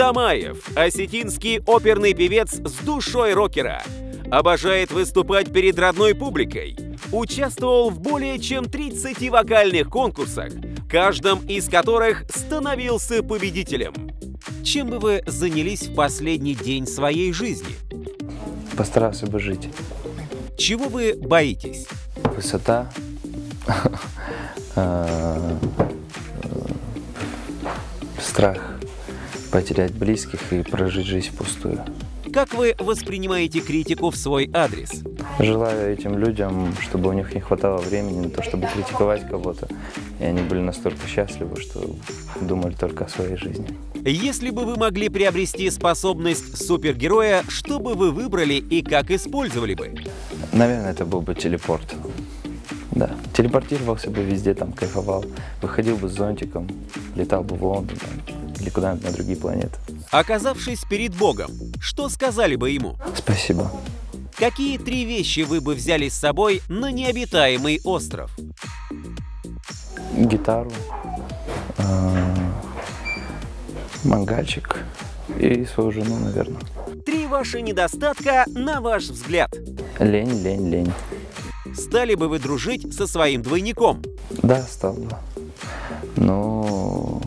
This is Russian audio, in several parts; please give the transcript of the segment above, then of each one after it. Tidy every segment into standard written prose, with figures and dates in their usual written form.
Тамаев – осетинский оперный певец с душой рокера. Обожает выступать перед родной публикой. Участвовал в более чем 30 вокальных конкурсах, в каждом из которых становился победителем. Чем бы вы занялись в последний день своей жизни? Постарался бы жить. Чего вы боитесь? Высота, страх потерять близких и прожить жизнь впустую. Как вы воспринимаете критику в свой адрес? Желаю этим людям, чтобы у них не хватало времени на то, чтобы критиковать кого-то, и они были настолько счастливы, что думали только о своей жизни. Если бы вы могли приобрести способность супергероя, что бы вы выбрали и как использовали бы? Наверное, это был бы телепорт. Да, телепортировался бы везде, там кайфовал, выходил бы с зонтиком, летал бы в Лондон или куда-нибудь на другие планеты. Оказавшись перед Богом, что сказали бы ему? Спасибо. Какие 3 вещи вы бы взяли с собой на необитаемый остров? Гитару, мангальчик и свою жену, наверное. 3 ваши недостатка, на ваш взгляд. Лень. Стали бы вы дружить со своим двойником? Да, стал бы. Ну,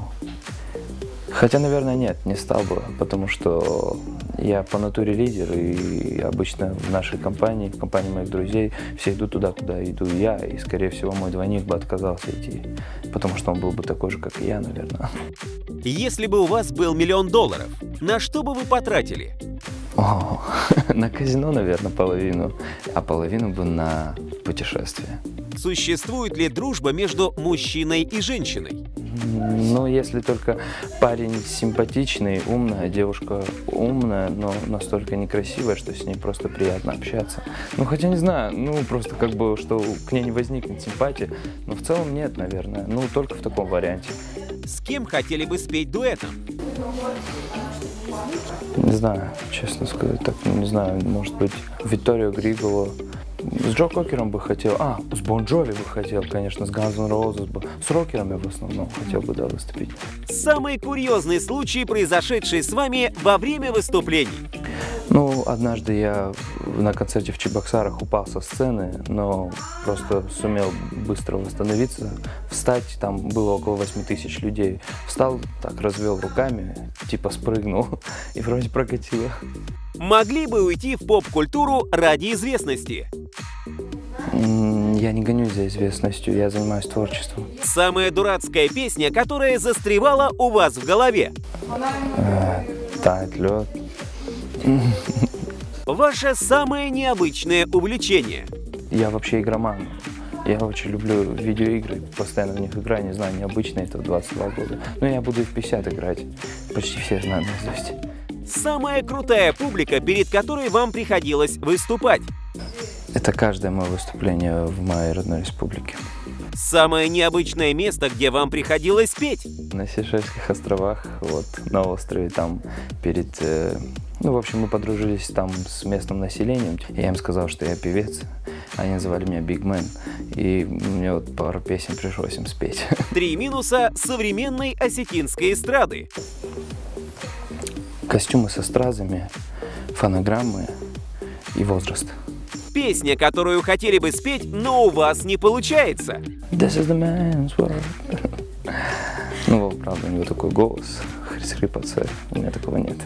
хотя, наверное, нет, не стал бы, потому что я по натуре лидер, и обычно в нашей компании, в компании моих друзей, все идут туда, куда иду я, и, скорее всего, мой двойник бы отказался идти, потому что он был бы такой же, как и я, наверное. Если бы у вас был $1 миллион, на что бы вы потратили? О, на казино, наверное, половину, а половину бы на путешествие. Существует ли дружба между мужчиной и женщиной? Ну, если только парень симпатичный, умный, а девушка умная, но настолько некрасивая, что с ней просто приятно общаться. Ну, хотя не знаю, ну, просто как бы, что к ней не возникнет симпатия, но в целом нет, наверное, ну, только в таком варианте. С кем хотели бы спеть дуэтом? Не знаю, честно сказать, так, не знаю, может быть, Витторио Григоло. С Джо Кокером бы хотел, с Бон Джови бы хотел, конечно, с Guns N' Roses бы, с рокерами в основном хотел бы, да, выступить. Самый курьезный случай, произошедший с вами во время выступлений? Ну, однажды я на концерте в Чебоксарах упал со сцены, но просто сумел быстро восстановиться, встать, там было около 8000 людей. Встал, так, развел руками, типа спрыгнул, и вроде прокатило. Могли бы уйти в поп-культуру ради известности? Я не гонюсь за известностью, я занимаюсь творчеством. Самая дурацкая песня, которая застревала у вас в голове? Тает лед. Ваше самое необычное увлечение? Я вообще игроман. Я очень люблю видеоигры, постоянно в них играю, не знаю, необычно это в 22 года. Но я буду и в 50 играть, почти все знаю наизусть. Самая крутая публика, перед которой вам приходилось выступать? Это каждое мое выступление в моей родной республике. Самое необычное место, где вам приходилось петь? На Сейшельских островах, вот, на острове там перед... в общем, мы подружились там с местным населением. Я им сказал, что я певец. Они называли меня Big Man. И мне вот пару песен пришлось им спеть. 3 минуса современной осетинской эстрады. Костюмы со стразами, фонограммы и возраст. Песня, которую хотели бы спеть, но у вас не получается. This is the man's world. Ну, правда, у него такой голос, хрипаться, у меня такого нет.